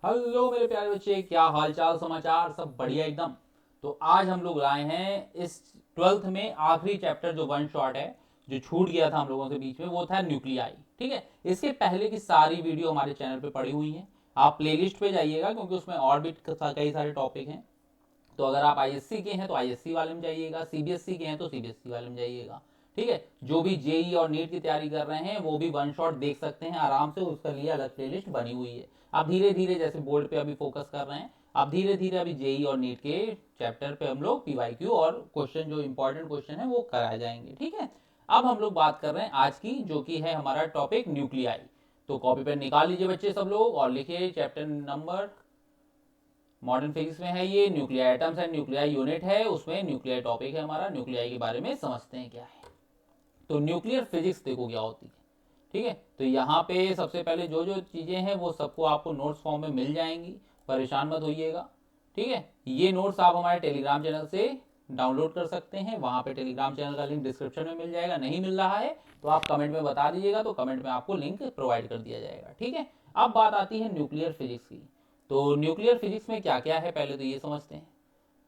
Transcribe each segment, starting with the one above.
Hello मेरे प्यारे बच्चे, क्या हाल चाल समाचार, सब बढ़िया एकदम। तो आज हम लोग लाए हैं इस ट्वेल्थ में आखिरी चैप्टर जो वन शॉट है, जो छूट गया था हम लोगों से बीच में, वो था न्यूक्लियाई। ठीक है, इसके पहले की सारी वीडियो हमारे चैनल पे पड़ी हुई हैं। आप प्लेलिस्ट पे जाइएगा क्योंकि उसमें और भी कई सारे टॉपिक हैं। तो अगर आप आईएससी के हैं तो आईएससी वाले में जाइएगा, सीबीएसई के हैं तो सीबीएसई वाले में जाइएगा। ठीक है, जो भी जेई और नीट की तैयारी कर रहे हैं वो भी वन शॉट देख सकते हैं आराम से, उसके लिए अलग प्लेलिस्ट बनी हुई है। आप धीरे धीरे, जैसे बोर्ड पे अभी फोकस कर रहे हैं, आप धीरे धीरे अभी जेई और नीट के चैप्टर पे हम लोग पीवाईक्यू और क्वेश्चन, जो इंपॉर्टेंट क्वेश्चन है वो कराए जाएंगे। ठीक है, अब हम लोग बात कर रहे हैं आज की, जो कि है हमारा टॉपिक न्यूक्लियाई। तो कॉपी पेन निकाल लीजिए बच्चे सब लोग और लिखिए चैप्टर नंबर। मॉडर्न फिजिक्स में है ये, nuclear atoms and nuclear unit है, उसमें न्यूक्लियर टॉपिक है हमारा। न्यूक्लियर के बारे में समझते हैं क्या है। तो न्यूक्लियर फिजिक्स देखो क्या होती है। ठीक है, तो यहाँ पे सबसे पहले जो जो चीज़ें हैं वो सबको आपको नोट्स फॉर्म में मिल जाएंगी, परेशान मत होइएगा। ठीक है, ये नोट्स आप हमारे टेलीग्राम चैनल से डाउनलोड कर सकते हैं, वहाँ पे टेलीग्राम चैनल का लिंक डिस्क्रिप्शन में मिल जाएगा। नहीं मिल रहा है तो आप कमेंट में बता दीजिएगा, तो कमेंट में आपको लिंक प्रोवाइड कर दिया जाएगा। ठीक है, अब बात आती है न्यूक्लियर फिजिक्स की। तो न्यूक्लियर फिजिक्स में क्या क्या है पहले तो ये समझते हैं।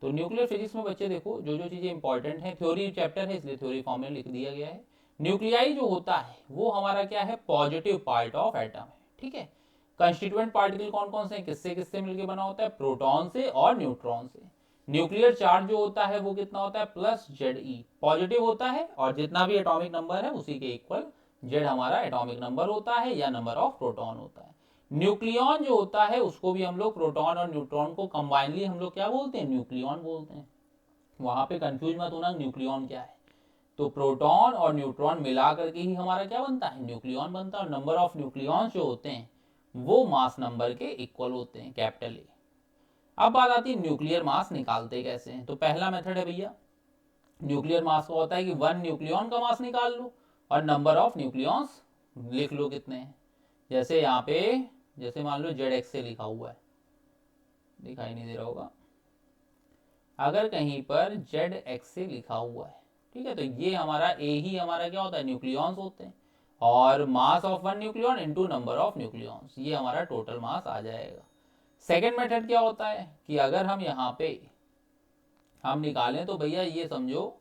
तो न्यूक्लियर फिजिक्स में बच्चे देखो, जो जो चीज़ें इंपॉर्टेंट हैं, थ्योरी चैप्टर है इसलिए थ्योरी फॉर्म में लिख दिया गया है। न्यूक्लियाई जो होता है वो हमारा क्या है, पॉजिटिव पार्ट ऑफ एटम है। ठीक है, कंस्टिट्यूएंट पार्टिकल कौन कौन से हैं, किससे किससे मिलकर बना होता है, प्रोटॉन से और न्यूट्रॉन से। न्यूक्लियर चार्ज जो होता है वो कितना होता है, प्लस जेड ई, पॉजिटिव होता है, और जितना भी एटॉमिक नंबर है उसी के इक्वल जेड हमारा एटॉमिक नंबर होता है या नंबर ऑफ प्रोटॉन होता है। न्यूक्लियॉन जो होता है उसको भी हम लोग, प्रोटॉन और न्यूट्रॉन को कंबाइनली हम लोग क्या बोलते हैं, न्यूक्लियॉन बोलते हैं। वहां पे कंफ्यूज मत होना, न्यूक्लियॉन क्या है। तो प्रोटॉन और न्यूट्रॉन मिला करके ही हमारा क्या बनता है, न्यूक्लियॉन बनता है। और नंबर ऑफ न्यूक्लियॉन्स जो होते हैं वो मास नंबर के इक्वल होते हैं, कैपिटल ए। अब बात आती है न्यूक्लियर मास निकालते कैसे हैं। तो पहला मेथड है भैया, न्यूक्लियर मास का होता है कि वन न्यूक्लियॉन का मास निकाल लो और नंबर ऑफ न्यूक्लियॉन्स लिख लो कितने हैं। जैसे यहाँ पे, जैसे मान लो जेड एक्स से लिखा हुआ है, दिखाई नहीं दे रहा होगा, अगर कहीं पर जेड एक्स से लिखा हुआ है, ठीक है, तो ये हमारा ए ही हमारा क्या होता है, न्यूक्लियॉन्स होते हैं। और mass of one nucleon into number of nucleons, ये हमारा टोटल मास आ जाएगा। सेकेंड मेथड क्या होता है कि अगर हम यहाँ पे हम निकालें, तो भैया ये समझो,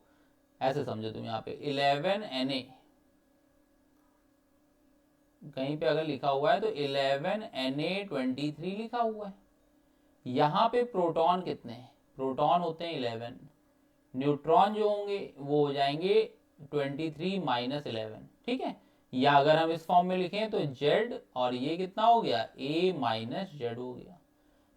ऐसे समझो तुम, यहाँ पे 11 Na, कहीं पे अगर लिखा हुआ है तो 11 Na 23 लिखा हुआ है। यहाँ पे प्रोटॉन कितने हैं, प्रोटॉन होते हैं 11, न्यूट्रॉन जो होंगे वो हो जाएंगे 23 - 11। ठीक है, या अगर हम इस फॉर्म में लिखें तो जेड, और ये कितना हो गया, ए माइनस जेड हो गया।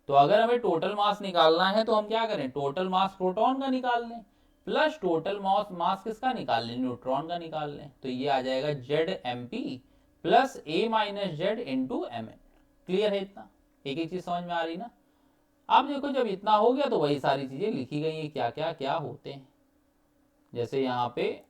तो अगर हमें टोटल मास निकालना है तो हम क्या करें, टोटल मास प्रोटॉन का निकाल लें, प्लस टोटल मास मास किसका निकाल लें, न्यूट्रॉन का निकाल लें। तो ये आ जाएगा Z M P plus A minus Z into M N. Clear है इतना, एक एक चीज समझ में आ रही ना। अब देखो, जब इतना हो गया तो वही सारी चीजें लिखी गई हैं, क्या क्या क्या होते हैं। जैसे यहाँ पे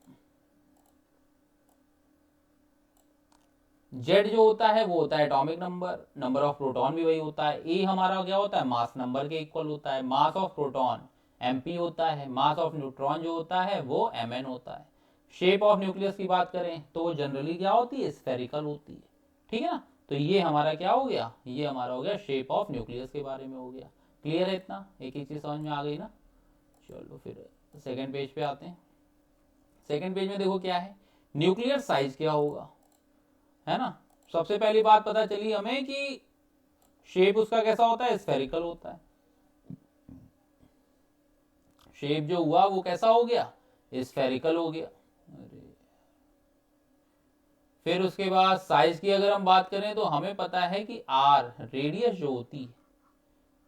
जेड जो होता है वो होता है atomic number, number of proton भी वही होता है। ए हमारा क्या होता है, मास नंबर के इक्वल होता है, मास ऑफ प्रोटॉन mp होता है, मास ऑफ न्यूट्रॉन जो होता है वो mn होता है। शेप ऑफ न्यूक्लियस की बात करें तो जनरली क्या होती है, स्फेरिकल होती है। ठीक है ना, तो ये हमारा क्या हो गया, ये हमारा हो गया शेप ऑफ न्यूक्लियस के बारे में हो गया। क्लियर है इतना, एक एक चीज समझ में आ गई ना। चलो फिर सेकेंड पेज पे आते हैं। सेकेंड पेज में देखो क्या है, न्यूक्लियर साइज क्या होगा, है ना। सबसे पहली बात पता चली हमें कि शेप उसका कैसा होता है, स्फेरिकल होता है। शेप जो हुआ वो कैसा हो गया, स्फेरिकल हो गया। फिर उसके बाद साइज की अगर हम बात करें तो हमें पता है कि आर, रेडियस जो होती है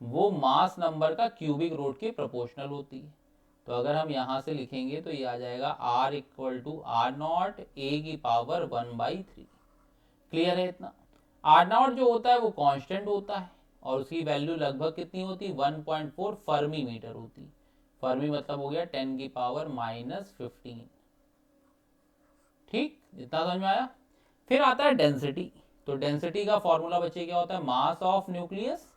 वो मास नंबर का क्यूबिक रूट के प्रोपोर्शनल होती है। तो अगर हम यहां से लिखेंगे तो ये आ जाएगा R equal to R naught A की पावर 1/3। क्लियर है इतना। आर नॉट जो होता है वो कांस्टेंट होता है, और उसकी वैल्यू लगभग कितनी होती है, 1.4 फर्मी मीटर होती। फर्मी मतलब हो गया 10⁻⁻15। ठीक, इतना समझ में आया। फिर आता है डेंसिटी। तो डेंसिटी का फॉर्मूला बच्चे क्या होता है, mass of nucleus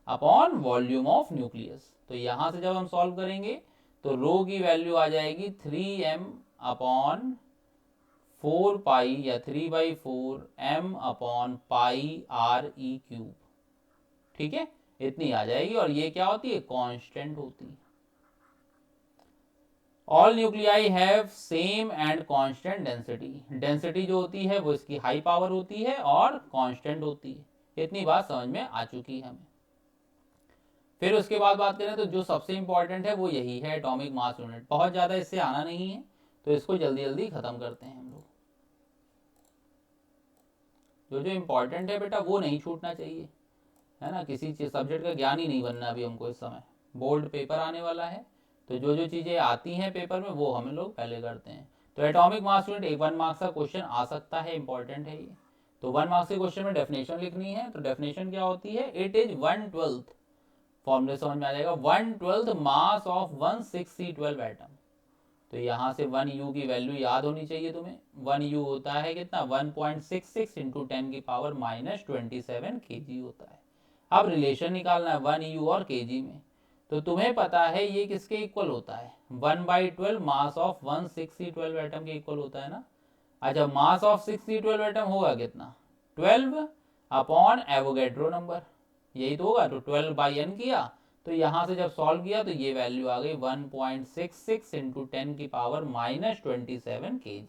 upon volume of nucleus. तो यहां से जब हम सॉल्व करेंगे तो रो की वैल्यू आ जाएगी 3m/4 पाई या 3/4 m/पाई आर ई क्यूब। ठीक है, इतनी आ जाएगी। और ये क्या होती है, कांस्टेंट होती है। All nuclei have same and constant density, density जो होती है वो इसकी हाई पावर होती है और कांस्टेंट होती है। इतनी बात समझ में आ चुकी है हमें। फिर उसके बाद बात करें तो जो सबसे इंपॉर्टेंट है वो यही है, एटॉमिक मास यूनिट। बहुत ज़्यादा इससे आना नहीं है, तो इसको जल्दी जल्दी ख़त्म करते हैं हम लोग। जो जो इम्पोर्टेंट है बेटा वो नहीं छूटना चाहिए, है ना। किसी चीज सब्जेक्ट का ज्ञान ही नहीं बनना अभी हमको इस समय। बोर्ड पेपर आने वाला है, तो जो जो चीज़ें आती हैं पेपर में वो हम लोग पहले करते हैं। तो एटॉमिक मास यूनिट एक 1 मार्क्स का क्वेश्चन आ सकता है, इंपॉर्टेंट है ये। तो 1 मार्क्स के क्वेश्चन में डेफिनेशन लिखनी है। तो डेफिनेशन क्या होती है, इट इज 1/12, फॉर्मूले समझ में आ जाएगा, 1/12 मास ऑफ 1 6C12 एटम। तो यहाँ से 1U की वैल्यू याद होनी चाहिए तुम्हें। 1U होता है कितना, 1.66 इंटू 10 की पावर -27 kg होता है। अब रिलेशन निकालना है 1U और kg में। तो तुम्हें पता है ये किसके इक्वल होता है, 1/12 मास ऑफ 1 6C12 एटम के इक्वल होता है ना। अच्छा, मास ऑफ 6C12 एटम होगा कितना, 12 अपॉन एवोगैड्रो नंबर, यही तो होगा। तो 12/n किया, तो यहाँ से जब सॉल्व किया तो ये वैल्यू आ गई 1.66 इंटू 10 की पावर -27 kg।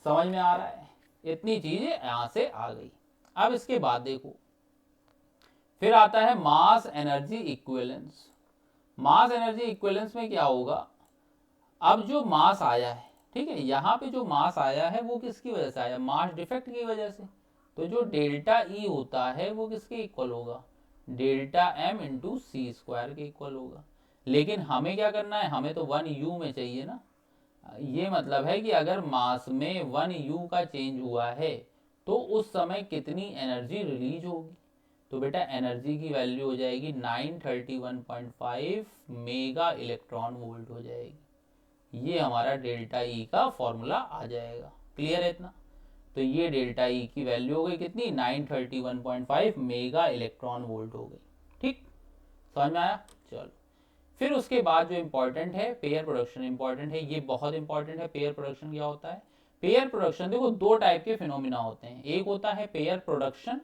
समझ में आ रहा है, इतनी चीजें यहाँ से आ गई। अब इसके बाद देखो, फिर आता है mass energy equivalence. Mass energy equivalence में क्या होगा, अब जो मास आया है, ठीक है, यहाँ पे जो मास आया है वो किसकी वजह से आया, मास डिफेक्ट की वजह से। तो जो डेल्टा ई होता है वो किसके इक्वल होगा, डेल्टा एम इंटू सी स्क्वायर के इक्वल होगा। लेकिन हमें क्या करना है, हमें तो 1U में चाहिए ना। ये मतलब है कि अगर मास में 1U का चेंज हुआ है तो उस समय कितनी एनर्जी रिलीज होगी। तो बेटा एनर्जी की वैल्यू हो जाएगी 931.5 मेगा इलेक्ट्रॉन वोल्ट हो जाएगी। ये हमारा डेल्टा ई का फॉर्मूला आ जाएगा। क्लियर है इतना। तो ये डेल्टा ई की वैल्यू हो गई कितनी, 931.5 मेगा इलेक्ट्रॉन वोल्ट हो गई। ठीक, समझ में आया। चलो, फिर उसके बाद जो इंपॉर्टेंट है पेयर प्रोडक्शन इंपॉर्टेंट है, ये बहुत इंपॉर्टेंट है। पेयर प्रोडक्शन क्या होता है, पेयर प्रोडक्शन देखो दो टाइप के फिनोमिना होते हैं, एक होता है पेयर प्रोडक्शन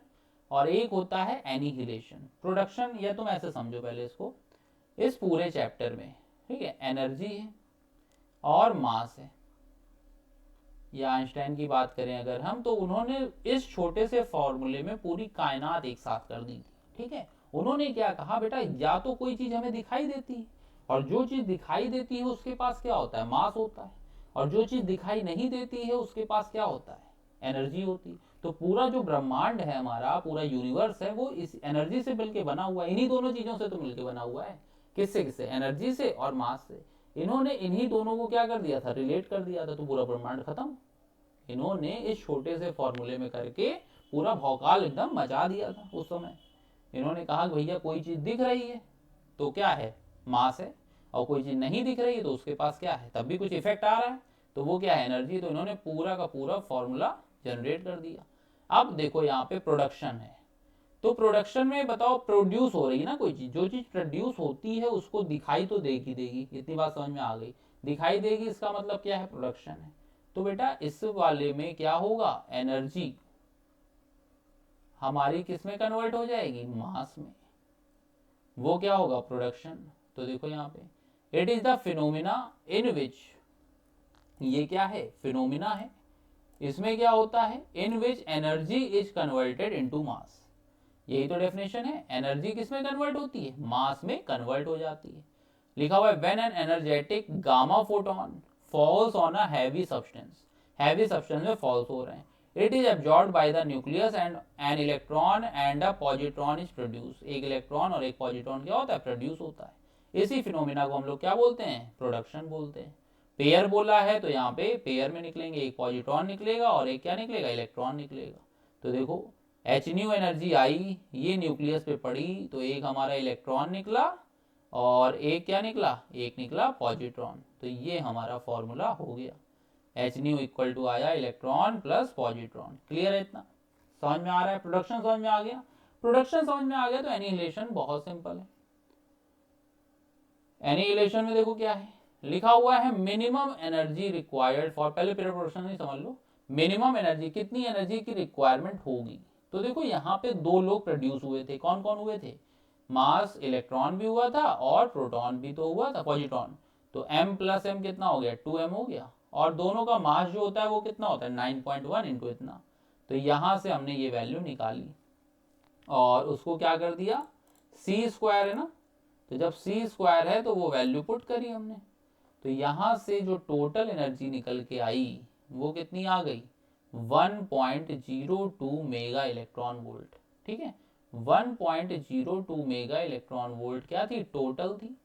और एक होता है एनिहिलेशन। प्रोडक्शन या तुम ऐसे समझो पहले इसको, इस पूरे चैप्टर में, ठीक है, एनर्जी है और मास है। या आइंस्टाइन की बात करें अगर हम, तो उन्होंने इस छोटे से फॉर्मूले में पूरी कायनात एक साथ कर दी थी। ठीक है, उन्होंने क्या कहा, बेटा या तो कोई चीज हमें दिखाई देती है, और जो चीज दिखाई देती है उसके पास क्या होता है, मास होता है। और जो चीज दिखाई नहीं देती है उसके पास क्या होता है, एनर्जी होती है। तो पूरा जो ब्रह्मांड है हमारा, पूरा यूनिवर्स है, वो इस एनर्जी से मिलके बना हुआ है। इन्हीं दोनों चीजों से तो मिलके बना हुआ है। किससे किससे, एनर्जी से और मास से। इन्होंने इन्हीं दोनों को क्या कर दिया था, रिलेट कर दिया था, तो पूरा ब्रह्मांड खत्म। इन्होंने इस छोटे से फॉर्मूले में करके पूरा भौकाल एकदम मचा दिया था उस समय। इन्होंने कहा कि भैया कोई चीज दिख रही है तो क्या है, मास है, और कोई चीज नहीं दिख रही है तो उसके पास क्या है, तब भी कुछ इफेक्ट आ रहा है, तो वो क्या है, एनर्जी। तो इन्होंने पूरा का पूरा फॉर्मूला जनरेट कर दिया। अब देखो यहाँ पे प्रोडक्शन है, तो प्रोडक्शन में बताओ प्रोड्यूस हो रही है ना कोई चीज, जो चीज प्रोड्यूस होती है उसको दिखाई तो देगी देगी, इतनी बात समझ में आ गई। दिखाई देगी इसका मतलब क्या है, प्रोडक्शन है। तो बेटा इस वाले में क्या होगा, एनर्जी हमारी किस में कन्वर्ट हो जाएगी, मास में। वो क्या होगा, प्रोडक्शन। तो देखो यहाँ पे, it is the phenomena in which, ये क्या है, फिनोमिना है। इसमें क्या होता है, in which energy is converted into mass. यही तो डेफिनेशन है, एनर्जी किस में कन्वर्ट होती है, मास में कन्वर्ट हो जाती है। लिखा हुआ है when an energetic gamma photon falls on a heavy substance, heavy substance में फॉल्स हो रहे हैं, it is absorbed by the nucleus and an electron and a positron is produce. एक इलेक्ट्रॉन और एक पॉजिट्रॉन क्या होता है, प्रोड्यूस होता है। इसी फिनोमिना को हम लोग क्या बोलते हैं, प्रोडक्शन बोलते हैं। पेयर बोला है तो यहाँ पे पेयर में निकलेंगे, एक पॉजिट्रॉन निकलेगा और एक क्या निकलेगा, इलेक्ट्रॉन निकलेगा। तो देखो एच न्यू एनर्जी आई, ये न्यूक्लियस पे पड़ी, तो एक हमारा इलेक्ट्रॉन निकला और एक क्या निकला, एक निकला पॉजिट्रॉन। तो ये हमारा फॉर्मूला हो गया, एच न्यू इक्वल टू आया इलेक्ट्रॉन प्लस पॉजिट्रॉन। क्लियर है इतना, समझ में आ रहा है। प्रोडक्शन समझ में आ गया, प्रोडक्शन समझ में आ गया तो एनिहिलेशन बहुत सिंपल है। एनिहिलेशन में देखो क्या है लिखा हुआ है, मिनिमम एनर्जी रिक्वायर्ड फॉर, पहले प्रोडक्शन नहीं समझ लो, मिनिमम एनर्जी, कितनी एनर्जी की रिक्वायरमेंट होगी। तो देखो यहाँ पे दो लोग प्रोड्यूस हुए थे, कौन कौन हुए थे, मास इलेक्ट्रॉन भी हुआ था और प्रोटॉन भी तो हुआ था, पॉजिट्रॉन। तो m प्लस एम कितना हो गया, 2m हो गया, और दोनों का मास जो होता है वो कितना होता है, 9.1 इंटू इतना। तो यहाँ से हमने ये वैल्यू निकाली और उसको क्या कर दिया, सी स्क्वायर है ना, तो जब सी स्क्वायर है तो वो वैल्यू पुट करी हमने। तो यहाँ से जो टोटल एनर्जी निकल के आई वो कितनी आ गई, 1.02 मेगा इलेक्ट्रॉन वोल्ट। ठीक है, 1.02 मेगा इलेक्ट्रॉन वोल्ट क्या थी, टोटल थी।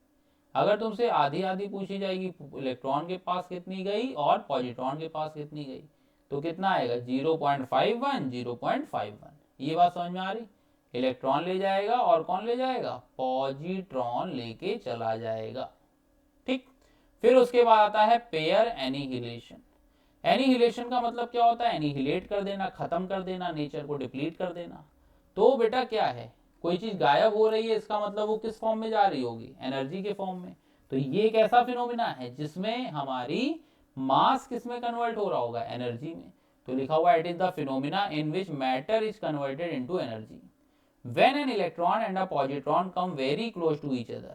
अगर तुमसे आधी आधी पूछी जाएगी, इलेक्ट्रॉन के पास कितनी गई और पॉजिट्रॉन के पास कितनी गई, तो कितना आएगा, 0.51 0.51। ये बात समझ में आ रही, इलेक्ट्रॉन ले जाएगा और कौन ले जाएगा, पॉजिट्रॉन लेके चला जाएगा। ठीक, फिर उसके बाद आता है पेयर एनिहिलेशन। एनिहिलेशन का मतलब क्या होता है, एनिहिलेट कर देना, खत्म कर देना, नेचर को डिप्लीट कर देना। तो बेटा क्या है, कोई चीज गायब हो रही है, इसका मतलब वो किस फॉर्म में जा रही होगी, एनर्जी के फॉर्म में। तो ये एक ऐसा फिनोमिना है जिसमें हमारी मास किस में कन्वर्ट हो रहा होगा, एनर्जी में। तो लिखा हुआ it is the phenomena in which matter is converted into energy. When an electron and a positron come very close to each other,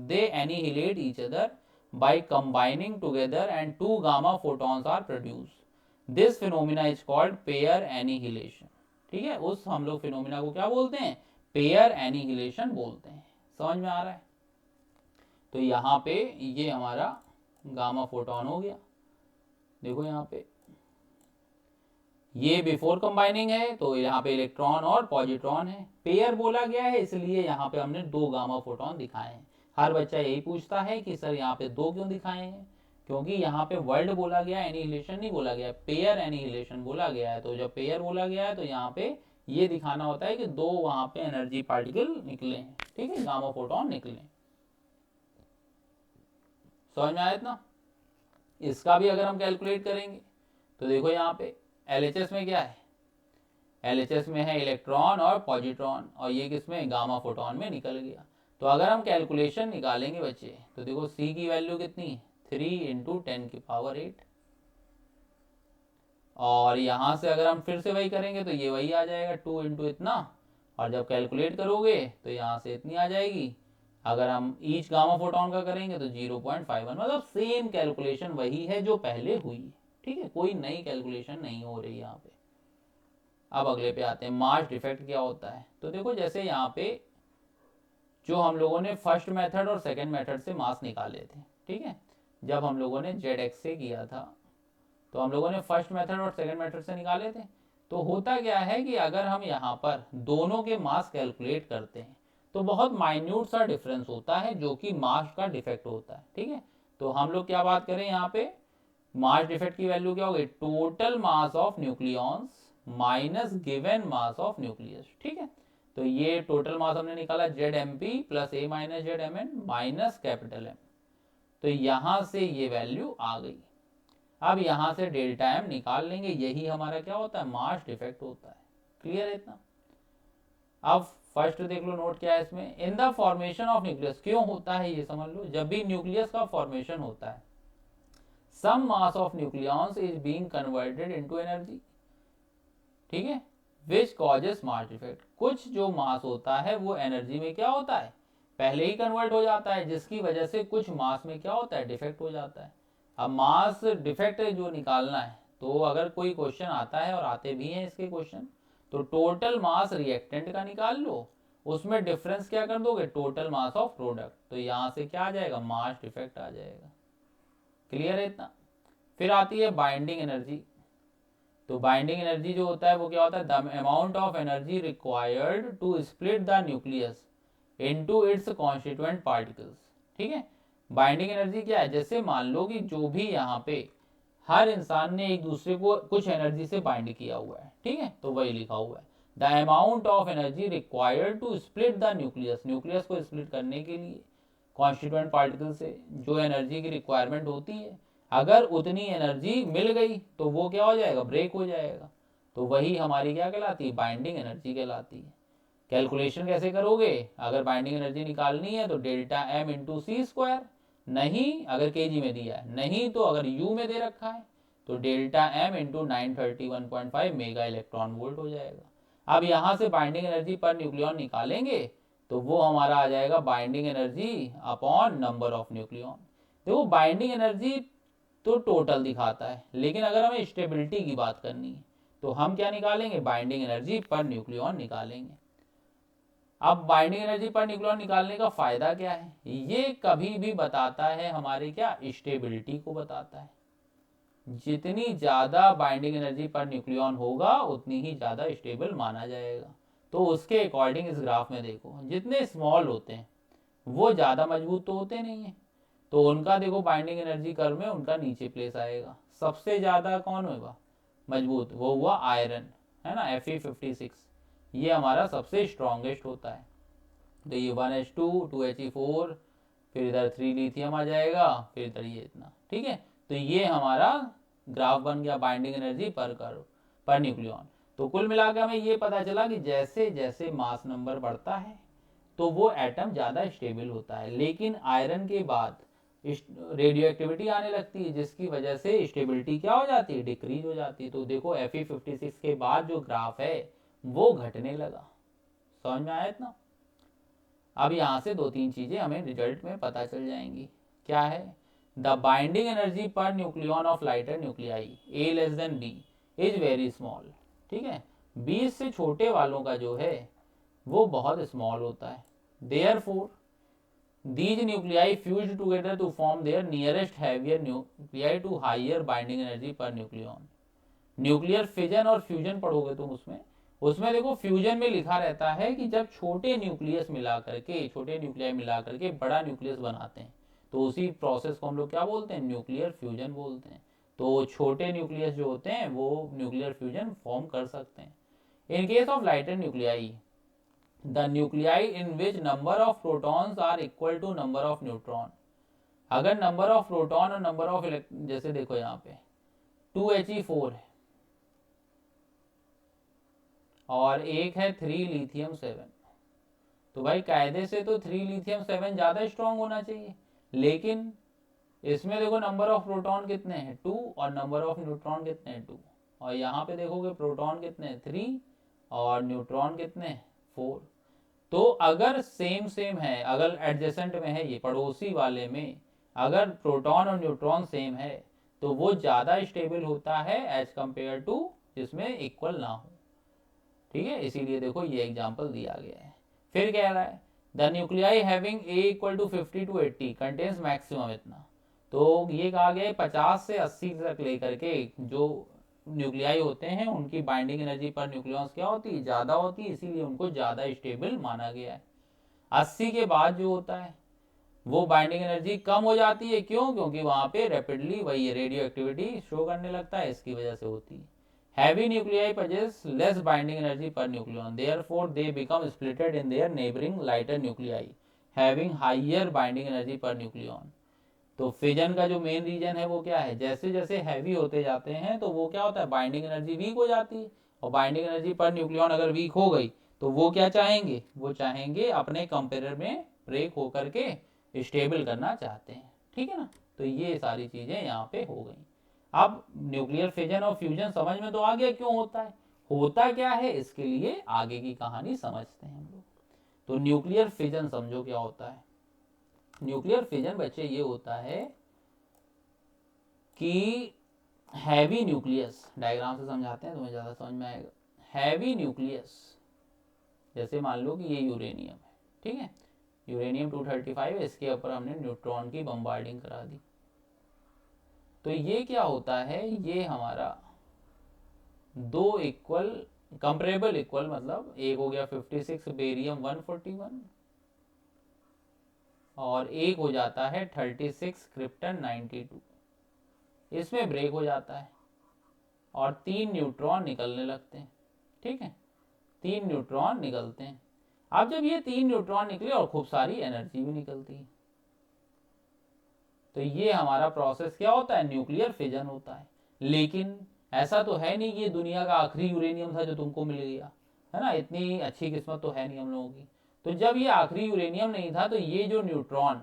they annihilate each other by combining together and two gamma photons are produced. This phenomena is called pair annihilation. ठीक है, उस हम लोग phenomena को क्या बोलते हैं, pair annihilation बोलते हैं। समझ में आ रहा है, तो यहाँ पे ये हमारा गामा फोटोन हो गया। देखो यहाँ पे ये बिफोर कंबाइनिंग है, तो यहाँ पे इलेक्ट्रॉन और पॉजिट्रॉन है, पेयर बोला गया है इसलिए यहाँ पे हमने दो गामा फोटोन दिखाए हैं। हर बच्चा यही पूछता है कि सर यहाँ पे दो क्यों दिखाए हैं, क्योंकि यहाँ पे वर्ल्ड बोला गया है, एनिहिलेशन नहीं बोला गया, पेयर एनिहिलेशन बोला गया है। तो जब पेयर बोला गया है तो यहाँ पे ये दिखाना होता है कि दो वहां पे एनर्जी पार्टिकल निकले हैं। ठीक है, गामा फोटोन निकले। समझ में आया इतना। इसका भी अगर हम कैलकुलेट करेंगे तो देखो यहाँ पे LHS में क्या है, LHS में है इलेक्ट्रॉन और पॉजिट्रॉन, और ये किसमें, गामा फोटोन में निकल गया। तो अगर हम कैलकुलेशन निकालेंगे बच्चे, तो देखो C की वैल्यू कितनी है, 3 इंटू 10⁸, और यहाँ से अगर हम फिर से वही करेंगे तो ये वही आ जाएगा 2 इंटू इतना, और जब कैलकुलेट करोगे तो यहाँ से इतनी आ जाएगी। अगर हम ईच गामा फोटोन का करेंगे तो 0.51, मतलब सेम कैलकुलेशन वही है जो पहले हुई। ठीक है, कोई नई कैलकुलेशन नहीं हो रही यहाँ पे। अब अगले पे आते हैं, मास डिफेक्ट क्या होता है। तो देखो जैसे यहाँ पे जो हम लोगों ने फर्स्ट मेथड और सेकंड मेथड से मास निकाले थे, ठीक है, जब हम लोगों ने ZX से किया था तो हम लोगों ने फर्स्ट मेथड और सेकंड मेथड से निकाले थे। तो होता क्या है कि अगर हम यहाँ पर दोनों के मास कैलकुलेट करते हैं तो बहुत माइन्यूट सा डिफरेंस होता है जो कि मास का डिफेक्ट होता है। ठीक है, तो हम लोग क्या बात करें यहाँ पे, मास डिफेक्ट की वैल्यू क्या होगी, total mass of nucleons minus given mass of nucleus. ठीक है, तो ये टोटल मास हमने निकाला ZMP plus A minus ZMN minus capital M। तो यहां से ये वैल्यू आ गई। अब यहां से डेल्टा M निकाल लेंगे, यही हमारा क्या होता है, मास डिफेक्ट होता है। क्लियर है इतना। अब फर्स्ट देख लो नोट क्या है इसमें, in the formation of nucleus, क्यों होता है ये समझ लो। जब भी न्यूक्लियस का फॉर्मेशन होता है, some mass of nucleons is being converted into energy, ठीक है, which causes mass defect। कुछ जो मास होता है वो एनर्जी में क्या होता है, पहले ही कन्वर्ट हो जाता है, जिसकी वजह से कुछ मास में क्या होता है, डिफेक्ट हो जाता है। अब मास डिफेक्ट जो निकालना है, तो अगर कोई क्वेश्चन आता है, और आते भी हैं इसके क्वेश्चन, तो टोटल मास रिएक्टेंट का निकाल लो, उसमें डिफरेंस क्या कर दोगे, टोटल मास ऑफ प्रोडक्ट, तो यहाँ से क्या आ जाएगा, मास डिफेक्ट आ जाएगा। क्लियर है इतना। फिर आती है बाइंडिंग एनर्जी। तो बाइंडिंग एनर्जी जो होता है वो क्या होता है, the amount of energy required to split the nucleus into its constituent particles. ठीक है, बाइंडिंग एनर्जी क्या है, जैसे मान लो कि जो भी यहाँ पे हर इंसान ने एक दूसरे को कुछ एनर्जी से बाइंड किया हुआ है, ठीक है, तो वही लिखा हुआ है, the amount of energy required to split the nucleus, nucleus को स्प्लिट करने के लिए कॉन्स्टिट्यूएंट पार्टिकल से जो एनर्जी की रिक्वायरमेंट होती है, अगर उतनी एनर्जी मिल गई तो वो क्या हो जाएगा, ब्रेक हो जाएगा। तो वही हमारी क्या कहलाती है, बाइंडिंग एनर्जी कहलाती है। कैलकुलेशन कैसे करोगे, अगर बाइंडिंग एनर्जी निकालनी है तो डेल्टा M इंटू सी स्क्वायर, नहीं अगर केजी में दिया है, नहीं तो अगर यू में दे रखा है तो delta M into 931.5 mega electron volt हो जाएगा। अब यहाँ से बाइंडिंग एनर्जी पर न्यूक्लियन निकालेंगे तो वो हमारा आ जाएगा binding energy upon number of nucleon. देखो बाइंडिंग एनर्जी तो टोटल दिखाता है, लेकिन अगर हमें स्टेबिलिटी की बात करनी है तो हम क्या निकालेंगे, बाइंडिंग एनर्जी पर न्यूक्लियन निकालेंगे। अब बाइंडिंग एनर्जी पर न्यूक्लियन निकालने का फायदा क्या है, ये कभी भी बताता है हमारे क्या, स्टेबिलिटी को बताता है। जितनी ज्यादा बाइंडिंग एनर्जी पर न्यूक्लियन होगा उतनी ही ज्यादा स्टेबल माना जाएगा। तो उसके अकॉर्डिंग इस ग्राफ में देखो, जितने स्मॉल होते हैं वो ज्यादा मजबूत तो होते नहीं है, तो उनका देखो बाइंडिंग एनर्जी कर्व में उनका नीचे प्लेस आएगा। सबसे ज्यादा कौन होगा मजबूत, वो हुआ आयरन, है ना, Fe56, ये हमारा सबसे स्ट्रॉन्गेस्ट होता है। तो ये 1H2 2He4, फिर इधर 3 लिथियम आ जाएगा, फिर इधर ये इतना, ठीक है। तो ये हमारा ग्राफ बन गया बाइंडिंग एनर्जी पर कर्व पर न्यूक्लियन। तो कुल मिलाकर हमें ये पता चला कि जैसे जैसे मास नंबर बढ़ता है तो वो एटम ज़्यादा स्टेबल होता है, लेकिन आयरन के बाद रेडियो एक्टिविटी आने लगती है जिसकी वजह से स्टेबिलिटी क्या हो जाती है, डिक्रीज हो जाती है। तो देखो Fe56 के बाद जो ग्राफ है वो घटने लगा। समझ में आया इतना। अब यहाँ से दो तीन चीजें हमें रिजल्ट में पता चल जाएंगी। क्या है, the binding energy per nucleon of lighter nuclei A less than B is very small, ठीक है। 20 से छोटे वालों का जो है वो बहुत स्मॉल होता है। Therefore these nuclei fused together to form their nearest heavier nuclei to higher binding energy per nucleon। Nuclear fission और फ्यूजन पढ़ोगे तुम उसमें, उसमें देखो फ्यूजन में लिखा रहता है कि जब छोटे न्यूक्लियस मिला करके, छोटे न्यूक्लियाई मिला करके बड़ा न्यूक्लियस बनाते हैं तो उसी प्रोसेस को हम लोग क्या बोलते हैं, न्यूक्लियर फ्यूजन बोलते हैं। तो छोटे न्यूक्लियस जो होते हैं वो न्यूक्लियर फ्यूजन फॉर्म कर सकते हैं। In case of lighter nuclei, the nuclei in which number of protons are equal to number of neutron, अगर नंबर ऑफ प्रोटॉन और नंबर ऑफ जैसे देखो यहाँ पे 2He4 है और एक है 3 लिथियम 7, तो भाई कायदे से तो 3 लिथियम 7 ज्यादा स्ट्रांग होना चाहिए, लेकिन इसमें देखो नंबर ऑफ प्रोटॉन कितने हैं 2 और नंबर ऑफ न्यूट्रॉन कितने हैं 2, और यहाँ पे देखोगे प्रोटॉन कितने हैं 3 और न्यूट्रॉन कितने हैं 4। तो अगर सेम सेम है, अगर एडजेसेंट में है, ये पड़ोसी वाले में अगर प्रोटॉन और न्यूट्रॉन सेम है तो वो ज़्यादा स्टेबल होता है एज कंपेयर टू जिसमें इक्वल ना हो, ठीक है। इसीलिए देखो ये एग्जांपल दिया गया है। फिर कह रहा है the nuclei having A equal to 50 to 80 contains maximum इतना, तो ये कहा गया है 50 से 80 तक लेकर के जो न्यूक्लियाई होते हैं उनकी बाइंडिंग एनर्जी पर न्यूक्लियॉन्स क्या होती है, ज़्यादा होती है, इसीलिए उनको ज़्यादा स्टेबल माना गया है। 80 के बाद जो होता है वो बाइंडिंग एनर्जी कम हो जाती है, क्यों, क्योंकि वहाँ पे रैपिडली वही रेडियो एक्टिविटी शो करने लगता है, इसकी वजह से होती है। Heavy nuclei possess less binding energy per nucleon, therefore they become splitted in their neighboring lighter nuclei having higher binding energy per nucleon। तो फिजन का जो मेन रीजन है वो क्या है, जैसे जैसे हैवी होते जाते हैं तो वो क्या होता है, बाइंडिंग एनर्जी वीक हो जाती है, और बाइंडिंग एनर्जी पर न्यूक्लियन अगर वीक हो गई तो वो क्या चाहेंगे, वो चाहेंगे अपने कंपेयर में ब्रेक होकर के स्टेबल करना चाहते हैं, ठीक है ना। तो ये सारी चीजें यहाँ पे हो गई। अब न्यूक्लियर फिजन और फ्यूजन समझ में तो आ गया क्यों होता है, होता क्या है, इसके लिए आगे की कहानी समझते हैं हम लोग। तो न्यूक्लियर फिजन समझो क्या होता है। न्यूक्लियर फिजन बच्चे ये होता है कि हैवी न्यूक्लियस, डायग्राम से समझाते हैं तुम्हें ज़्यादा समझ में आएगा। हैवी न्यूक्लियस जैसे मान लो कि ये यूरेनियम है, ठीक है, यूरेनियम 235 है, इसके ऊपर हमने न्यूट्रॉन की बम्बार्डिंग करा दी। तो ये क्या होता है, ये हमारा दो इक्वल कंपेरेबल इक्वल, मतलब एक हो गया 56 बेरियम 141 और एक हो जाता है 36 क्रिप्टन 92, इसमें ब्रेक हो जाता है और 3 न्यूट्रॉन निकलने लगते हैं, ठीक है, 3 न्यूट्रॉन निकलते हैं। अब जब ये 3 न्यूट्रॉन निकले और खूब सारी एनर्जी भी निकलती है, तो ये हमारा प्रोसेस क्या होता है, न्यूक्लियर फिजन होता है। लेकिन ऐसा तो है नहीं कि ये दुनिया का आखिरी यूरेनियम था जो तुमको मिल गया, है ना, इतनी अच्छी किस्मत तो है नहीं हम लोगों की। तो जब ये आखिरी यूरेनियम नहीं था तो ये जो न्यूट्रॉन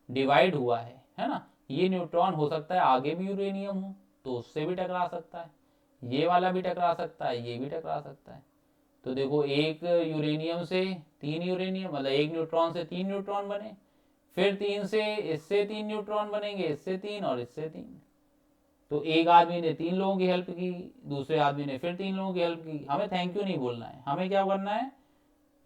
डिवाइड हुआ है ना, ये न्यूट्रॉन हो सकता है आगे भी यूरेनियम हो तो उससे भी टकरा सकता है, ये वाला भी टकरा सकता है, ये भी टकरा सकता है। तो देखो एक यूरेनियम से 3 यूरेनियम, मतलब एक न्यूट्रॉन से 3 न्यूट्रॉन बने, फिर 3 से इससे 3 न्यूट्रॉन बनेंगे, इससे 3 और इससे 3। तो एक आदमी ने 3 लोगों की हेल्प की, दूसरे आदमी ने फिर 3 लोगों की हेल्प की। हमें थैंक यू नहीं बोलना है, हमें क्या करना है,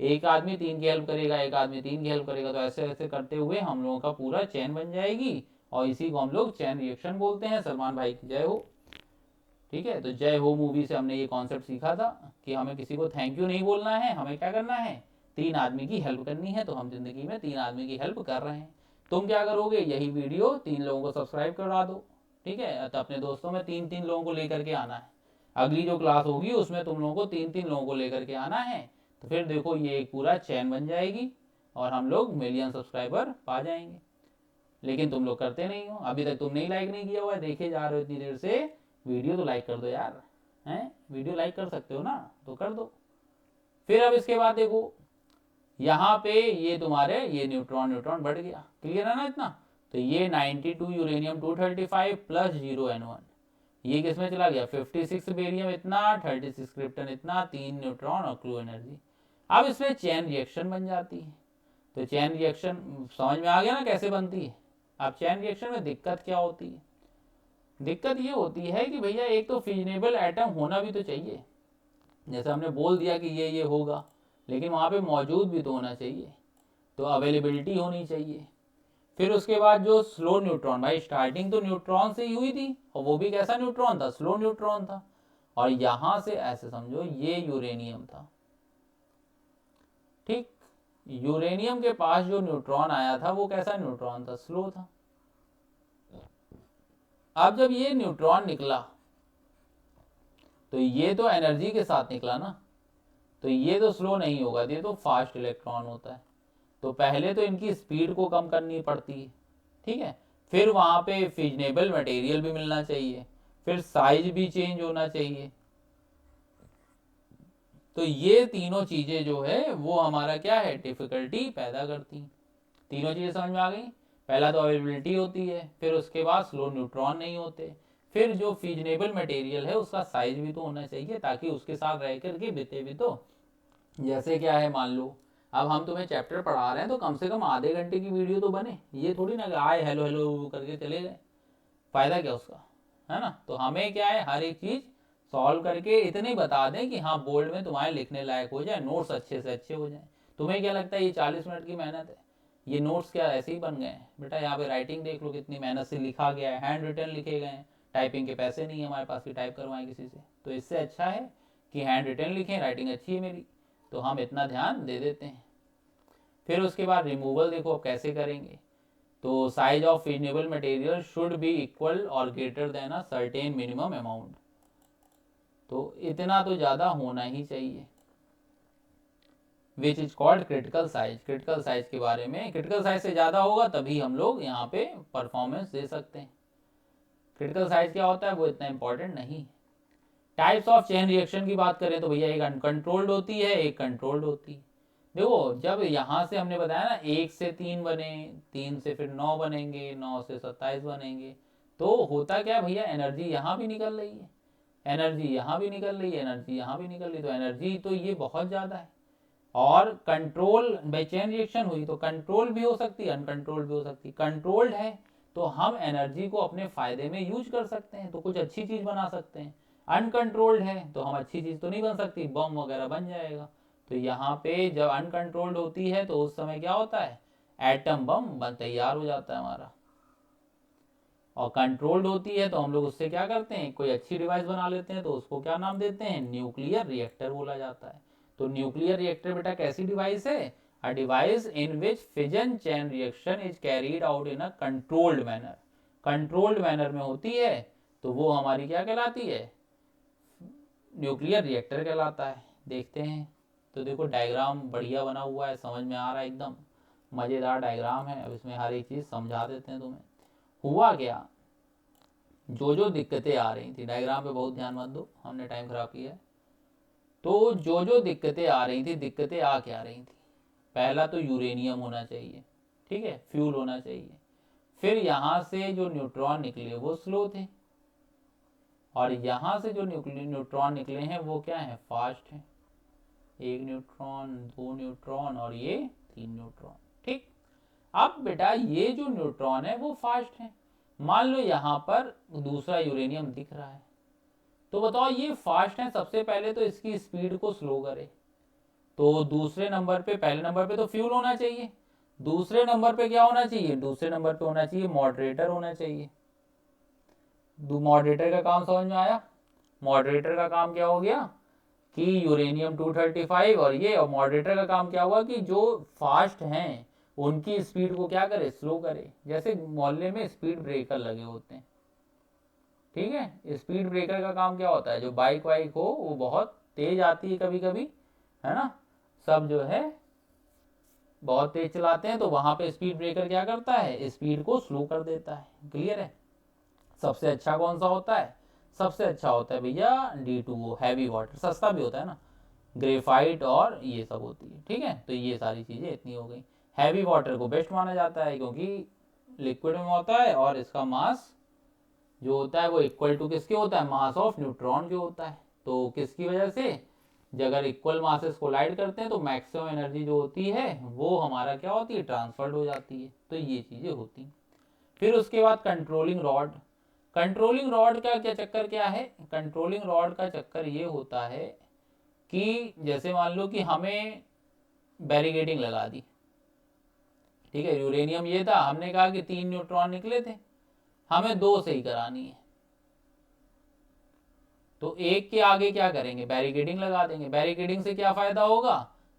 एक आदमी 3 की हेल्प करेगा, एक आदमी 3 की हेल्प करेगा, तो ऐसे ऐसे करते हुए हम लोगों का पूरा चैन बन जाएगी, और इसी को हम लोग चैन रिएक्शन बोलते हैं। सलमान भाई की जय हो। ठीक है, तो जय हो मूवी से हमने ये कॉन्सेप्ट सीखा था कि हमें किसी को थैंक यू नहीं बोलना है, हमें क्या करना है, 3 आदमी की हेल्प करनी है। तो हम जिंदगी में 3 आदमी की हेल्प कर रहे हैं। तुम क्या करोगे, यही वीडियो 3 लोगों को सब्सक्राइब करा दो। ठीक है, तो अपने दोस्तों में 3-3 लोगों को लेकर के आना है। अगली जो क्लास होगी उसमें तुम लोगों को 3-3 लोगों को लेकर के आना है। तो फिर देखो ये एक पूरा चैन बन जाएगी और हम लोग मिलियन सब्सक्राइबर पा जाएंगे। लेकिन तुम लोग करते नहीं हो, अभी तक तुमने ही लाइक नहीं किया हुआ है, देखे जा रहे हो इतनी देर से। वीडियो तो लाइक कर दो यार, हैं, वीडियो लाइक कर सकते हो ना, तो कर दो। फिर अब इसके बाद देखो यहाँ पे ये तुम्हारे ये न्यूट्रॉन न्यूट्रॉन बढ़ गया, क्लियर है ना इतना। तो ये 92 यूरेनियम 235 प्लस 0 N1, ये किसमें चला गया, 56 बेरियम इतना, 36 क्रिप्टन इतना, 3 न्यूट्रॉन और क्रू एनर्जी। अब इसमें चैन रिएक्शन बन जाती है। तो चैन रिएक्शन समझ में आ गया ना कैसे बनती है। अब चैन रिएक्शन में दिक्कत क्या होती है, दिक्कत ये होती है कि भैया एक तो फिजनेबल एटम होना भी तो चाहिए, जैसे हमने बोल दिया कि ये होगा, लेकिन वहाँ पे मौजूद भी तो होना चाहिए, तो अवेलेबिलिटी होनी चाहिए। फिर उसके बाद जो स्लो न्यूट्रॉन, भाई स्टार्टिंग तो न्यूट्रॉन से ही हुई थी, और वो भी कैसा न्यूट्रॉन था, स्लो न्यूट्रॉन था। और यहां से ऐसे समझो ये यूरेनियम था। ठीक, यूरेनियम के पास जो न्यूट्रॉन आया था वो कैसा न्यूट्रॉन था, स्लो था। अब जब ये न्यूट्रॉन निकला तो ये तो एनर्जी के साथ निकला ना, तो ये तो स्लो नहीं होगा, ये तो फास्ट इलेक्ट्रॉन होता है। तो पहले तो इनकी स्पीड को कम करनी पड़ती है। ठीक है, फिर वहां पे फिजनेबल मटेरियल भी मिलना चाहिए, फिर साइज भी चेंज होना चाहिए। तो ये तीनों चीजें जो है वो हमारा क्या है, डिफिकल्टी पैदा करती हैं। तीनों चीजें समझ में आ गई। पहला तो अवेलेबिलिटी होती है, फिर उसके बाद स्लो न्यूट्रॉन नहीं होते, फिर जो फिजनेबल मटेरियल है उसका साइज भी तो होना चाहिए ताकि उसके साथ रह करके बीते भी तो। जैसे क्या है, मान लो अब हम तुम्हें चैप्टर पढ़ा रहे हैं तो कम से कम आधे घंटे की वीडियो तो बने, ये थोड़ी ना आए हेलो हेलो करके चले गए, फायदा क्या उसका, है ना। तो हमें क्या है, हर एक चीज सॉल्व करके इतने बता दें कि हाँ बोर्ड में तुम्हारे लिखने लायक हो जाए, नोट्स अच्छे से अच्छे हो जाए। तुम्हें क्या लगता है ये 40 मिनट की मेहनत है, ये नोट्स क्या ऐसे ही बन गए हैं बेटा। यहाँ पे राइटिंग देख लो कितनी मेहनत से लिखा गया है, हैंड रिटन लिखे गए हैं, टाइपिंग के पैसे नहीं है हमारे पास कि टाइप करवाएं किसी से। तो इससे अच्छा है कि हैंड रिटन लिखें, राइटिंग अच्छी है मेरी, तो हम इतना ध्यान दे देते हैं। फिर उसके बाद रिमूवल देखो अब कैसे करेंगे। तो size of fissionable material should be equal और greater than a certain minimum amount, तो इतना तो ज़्यादा होना ही चाहिए, which is called critical size. Critical size के बारे में, क्रिटिकल साइज से ज़्यादा होगा तभी हम लोग यहाँ पे परफॉर्मेंस दे सकते हैं। क्रिटिकल साइज क्या होता है वो इतना इंपॉर्टेंट नहीं। टाइप्स ऑफ चेन रिएक्शन की बात करें तो भैया एक अनकंट्रोल्ड होती है, एक कंट्रोल्ड होती है। देखो जब यहाँ से हमने बताया ना 1 से 3 बने, 3 से फिर 9 बनेंगे, 9 से 27 बनेंगे, तो होता क्या भैया, एनर्जी यहाँ भी निकल रही है, एनर्जी यहाँ भी निकल रही है, एनर्जी यहाँ भी निकल रही है, तो एनर्जी तो ये बहुत ज़्यादा है। और कंट्रोल बाई चेन रिएक्शन हुई तो कंट्रोल भी हो सकती है, अनकंट्रोल्ड भी हो सकती है। कंट्रोल्ड है तो हम एनर्जी को अपने फायदे में यूज कर सकते हैं, तो कुछ अच्छी चीज बना सकते हैं। अनकंट्रोल्ड है तो हम अच्छी चीज तो नहीं बन सकती, बम वगैरह बन जाएगा। तो यहाँ पे जब अनकंट्रोल्ड होती है तो उस समय क्या होता है, एटम बम बन तैयार हो जाता है हमारा। और कंट्रोल्ड होती है तो हम लोग उससे क्या करते हैं, कोई अच्छी डिवाइस बना लेते हैं, तो उसको क्या नाम देते हैं, न्यूक्लियर रिएक्टर बोला जाता है। तो न्यूक्लियर रिएक्टर बेटा कैसी डिवाइस है, a device in which fission chain reaction is carried out in a controlled manner. Controlled manner में होती है तो वो हमारी क्या कहलाती है, न्यूक्लियर रिएक्टर कहलाता है। देखते हैं, तो देखो डायग्राम बढ़िया बना हुआ है, समझ में आ रहा है, एकदम मज़ेदार डायग्राम है। अब इसमें हर एक चीज़ समझा देते हैं तुम्हें। हुआ क्या, जो जो दिक्कतें आ रही थी, डायग्राम पे बहुत ध्यान मत दो, हमने टाइम खराब किया है। तो जो जो दिक्कतें आ रही थी, दिक्कतें आ क्या रही थी, पहला तो यूरेनियम होना चाहिए, ठीक है, फ्यूल होना चाहिए। फिर यहाँ से जो न्यूट्रॉन निकले वो स्लो थे, और यहाँ से जो न्यूट्रॉन निकले हैं वो क्या है, फास्ट हैं। 1 न्यूट्रॉन, 2 न्यूट्रॉन और ये 3 न्यूट्रॉन। ठीक, अब बेटा ये जो न्यूट्रॉन है वो फास्ट है। मान लो यहाँ पर दूसरा यूरेनियम दिख रहा है, तो बताओ ये फास्ट है, सबसे पहले तो इसकी स्पीड को स्लो करे। तो दूसरे नंबर पे, पहले नंबर पे तो फ्यूल होना चाहिए, दूसरे नंबर पे क्या होना चाहिए, दूसरे नंबर पे होना चाहिए मॉडरेटर होना चाहिए। मॉडरेटर का काम समझ में आया? मॉडरेटर का काम क्या हो गया कि यूरेनियम 235 और ये, और मॉडरेटर का काम क्या हुआ कि जो फास्ट हैं उनकी स्पीड को क्या करे, स्लो करे। जैसे मोहल्ले में स्पीड ब्रेकर लगे होते हैं, ठीक है, स्पीड ब्रेकर का काम क्या होता है, जो बाइक वाइक हो वो बहुत तेज आती है कभी कभी, है ना, सब जो है बहुत तेज चलाते हैं, तो वहां पे स्पीड ब्रेकर क्या करता है, स्पीड को स्लो कर देता है। क्लियर है? सबसे अच्छा कौन सा होता है, सबसे अच्छा होता है भैया D2O, हैवी वाटर, सस्ता भी होता है ना, ग्रेफाइट और ये सब होती है। ठीक है, तो ये सारी चीजें इतनी हो गई। हैवी वाटर को बेस्ट माना जाता है क्योंकि लिक्विड में होता है और इसका मास जो होता है वो इक्वल टू किसके होता है, मास ऑफ न्यूट्रॉन के होता है। तो किसकी वजह से, जब अगर इक्वल मासेस कोलाइड करते हैं तो मैक्सिमम एनर्जी जो होती है वो हमारा क्या होती है, ट्रांसफर्ड हो जाती है। तो ये चीजें होती हैं। फिर उसके बाद कंट्रोलिंग रॉड। कंट्रोलिंग रॉड का क्या चक्कर क्या है, कंट्रोलिंग रॉड का चक्कर ये होता है कि जैसे मान लो कि हमें बैरिकेडिंग लगा दी, ठीक है, यूरेनियम ये था, हमने कहा कि 3 न्यूट्रॉन निकले थे, हमें 2 से ही करानी है, तो एक के आगे क्या करेंगे, बैरिकेडिंग लगा देंगे। बैरिकेडिंग से क्या फायदा होगा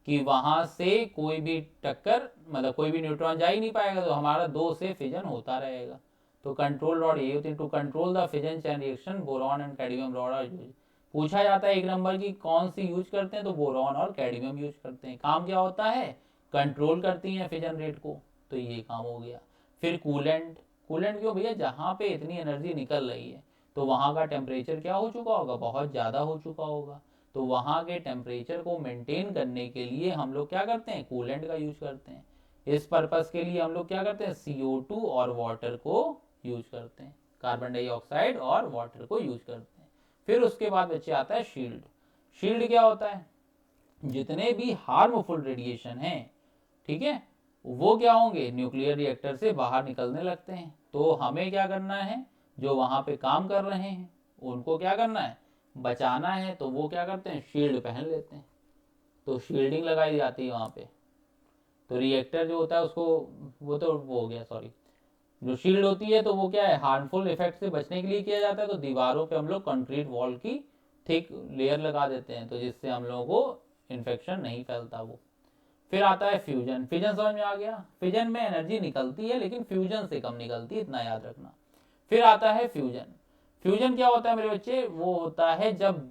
कि वहां से कोई भी टक्कर, मतलब कोई भी न्यूट्रॉन जा ही नहीं पाएगा, तो हमारा 2 से फिजन होता रहेगा। तो कंट्रोल रॉड ये होती है, to control the fission chain reaction boron and cadmium rod are use. पूछा जाता है 1 नंबर की कौन सी यूज करते हैं, तो बोरॉन और कैडमियम यूज करते हैं। काम क्या होता है, कंट्रोल करती हैं फिजन रेट को, तो ये काम हो गया। फिर कूलेंट। कूलेंट क्यों भैया, जहाँ पे इतनी एनर्जी निकल रही है तो वहाँ का टेम्परेचर क्या हो चुका होगा, बहुत ज़्यादा हो चुका होगा। तो वहाँ के टेम्परेचर को मेंटेन करने के लिए हम लोग क्या करते हैं, कूलेंट का यूज करते हैं। इस पर्पस के लिए हम लोग क्या करते हैं, CO2 और वाटर को यूज करते हैं, कार्बन डाइऑक्साइड और वाटर को यूज करते हैं। फिर उसके बाद बच्चे आता है शील्ड। शील्ड क्या होता है, जितने भी हार्मफुल रेडिएशन हैं, ठीक है, वो क्या होंगे, न्यूक्लियर रिएक्टर से बाहर निकलने लगते हैं। तो हमें क्या करना है, जो वहां पे काम कर रहे हैं उनको क्या करना है, बचाना है। तो वो क्या करते हैं, शील्ड पहन लेते हैं, तो शील्डिंग लगाई जाती है वहां पे। तो रिएक्टर जो होता है उसको, वो तो वो हो गया, सॉरी, जो शील्ड होती है तो वो क्या है, हार्मफुल इफेक्ट से बचने के लिए किया जाता है। तो दीवारों पे हम लोग कंक्रीट वॉल की थिक लेयर लगा देते हैं, तो जिससे हम लोगों को इन्फेक्शन नहीं फैलता वो। फिर आता है फ्यूजन। फ्यूजन समझ में आ गया, फ्यूजन में एनर्जी निकलती है लेकिन फ्यूजन से कम निकलती है, इतना याद रखना। फिर आता है फ्यूजन। फ्यूजन क्या होता है मेरे बच्चे, वो होता है जब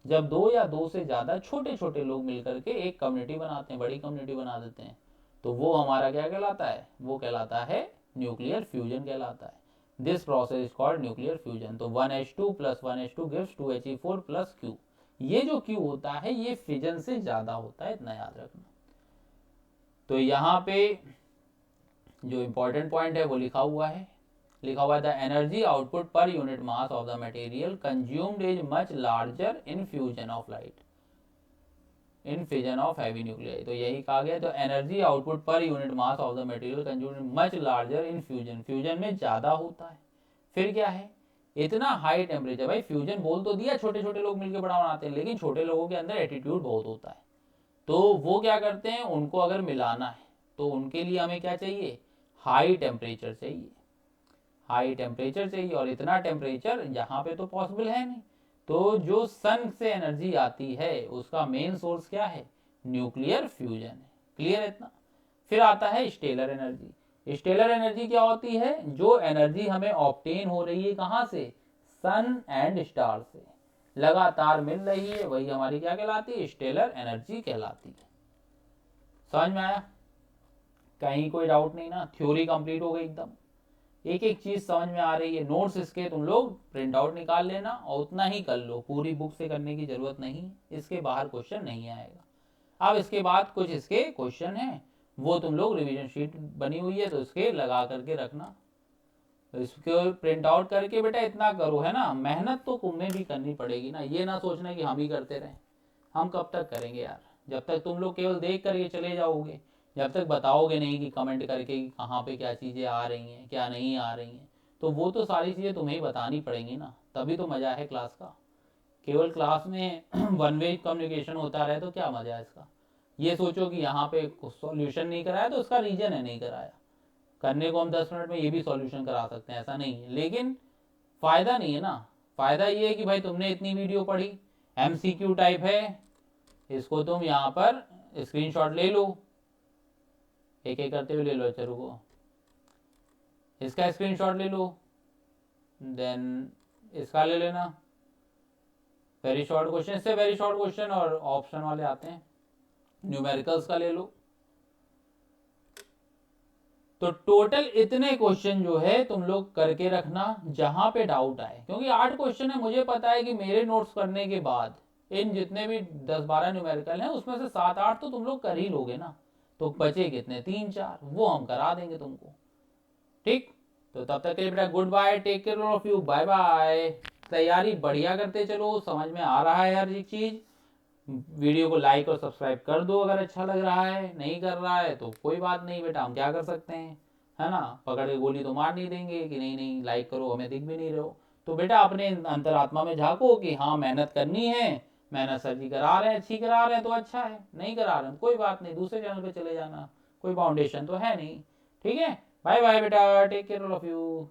जब 2 या 2 से ज्यादा छोटे छोटे लोग मिलकर के एक कम्युनिटी बनाते हैं, बड़ी कम्युनिटी बना देते हैं, तो वो हमारा क्या कहलाता है, वो कहलाता है न्यूक्लियर फ्यूजन कहलाता है। This process is called nuclear fusion. तो 1H2 + 1H2 gives 2He4 + Q। ये जो Q होता है ये फिजन से ज्यादा होता है, इतना याद रखना। तो यहाँ पे जो इंपॉर्टेंट पॉइंट है वो लिखा हुआ है, the energy output per unit mass of the material consumed is much larger in fusion of light, in fission of heavy nuclei. तो यही कहा गया, तो energy output per unit mass of the material consumed much larger in fusion, fusion में ज्यादा होता है। फिर क्या है, इतना हाई टेम्परेचर, भाई फ्यूजन बोल तो दिया छोटे छोटे लोग मिलकर बड़ा बनाते हैं, लेकिन छोटे लोगों के अंदर एटीट्यूड बहुत होता है। तो वो क्या करते हैं, उनको अगर मिलाना है तो उनके लिए हमें क्या चाहिए, हाई टेम्परेचर चाहिए, हाई टेम्परेचर चाहिए। और इतना टेम्परेचर यहाँ पे तो पॉसिबल है नहीं। तो जो सन से एनर्जी आती है उसका मेन सोर्स क्या है, न्यूक्लियर फ्यूजन है। क्लियर है इतना? फिर आता है स्टेलर एनर्जी। स्टेलर एनर्जी क्या होती है, जो एनर्जी हमें ऑब्टेन हो रही है कहाँ से, सन एंड स्टार से लगातार मिल रही है, वही हमारी क्या कहलाती है, स्टेलर एनर्जी कहलाती है। समझ में आया? कहीं कोई डाउट नहीं ना, थ्योरी कंप्लीट हो गई एकदम, एक एक चीज समझ में आ रही है। नोट्स इसके तुम लोग प्रिंट आउट निकाल लेना और उतना ही कर लो, पूरी बुक से करने की जरूरत नहीं, इसके बाहर क्वेश्चन नहीं आएगा। अब इसके बाद कुछ इसके क्वेश्चन हैं, वो तुम लोग रिवीजन शीट बनी हुई है तो इसके लगा करके रखना, इसको प्रिंट आउट करके बेटा इतना करो, है ना, मेहनत तो तुम्हें भी करनी पड़ेगी ना, ये ना सोचना कि हम ही करते रहें। हम कब तक करेंगे यार, जब तक तुम लोग केवल देख करके चले जाओगे, जब तक बताओगे नहीं कि कमेंट करके कि कहाँ पे क्या चीज़ें आ रही हैं क्या नहीं आ रही हैं, तो वो तो सारी चीज़ें तुम्हें ही बतानी पड़ेंगी ना, तभी तो मज़ा है क्लास का। केवल क्लास में वन वे कम्युनिकेशन होता रहे तो क्या मज़ा है इसका। ये सोचो कि यहाँ पे सॉल्यूशन नहीं कराया तो उसका रीजन है नहीं कराया, करने को हम 10 मिनट में ये भी सॉल्यूशन करा सकते हैं, ऐसा नहीं है, लेकिन फ़ायदा नहीं है ना। फ़ायदा ये है कि भाई तुमने इतनी वीडियो पढ़ी, MCQ टाइप है, इसको तुम यहाँ पर स्क्रीनशॉट ले लो, एक एक करते हुए ले लो। अच्छा रुको, इसका स्क्रीनशॉट ले लो, देन इसका ले लेना, वेरी शॉर्ट क्वेश्चन, इससे वेरी शॉर्ट क्वेश्चन और ऑप्शन वाले आते हैं, न्यूमेरिकल्स का ले लो। तो टोटल इतने क्वेश्चन जो है तुम लोग करके रखना जहां पे डाउट आए, क्योंकि 8 क्वेश्चन है, मुझे पता है कि मेरे नोट्स करने के बाद इन जितने भी 10-12 न्यूमेरिकल हैं उसमें से 7-8 तो तुम लोग कर ही लोगे ना, तो बचे कितने 3-4 वो हम करा देंगे तुमको, ठीक। तो तब तक के लिए बेटा goodbye, take care of you, bye bye. तैयारी बढ़िया करते चलो, समझ में आ रहा है हर एक चीज। वीडियो को लाइक और सब्सक्राइब कर दो अगर अच्छा लग रहा है, नहीं कर रहा है तो कोई बात नहीं बेटा, हम क्या कर सकते हैं, है ना, पकड़ के गोली तो मार नहीं देंगे कि नहीं नहीं लाइक करो, हमें दिख भी नहीं रहे हो। तो बेटा अपने अंतरात्मा में झांको कि हाँ मेहनत करनी है, मेहनत सर जी करा रहे हैं, अच्छी करा रहे हैं तो अच्छा है, नहीं करा रहे हैं कोई बात नहीं, दूसरे चैनल पे चले जाना, कोई फाउंडेशन तो है नहीं, ठीक है। बाय बाय बेटा, टेक केयर ऑफ यू।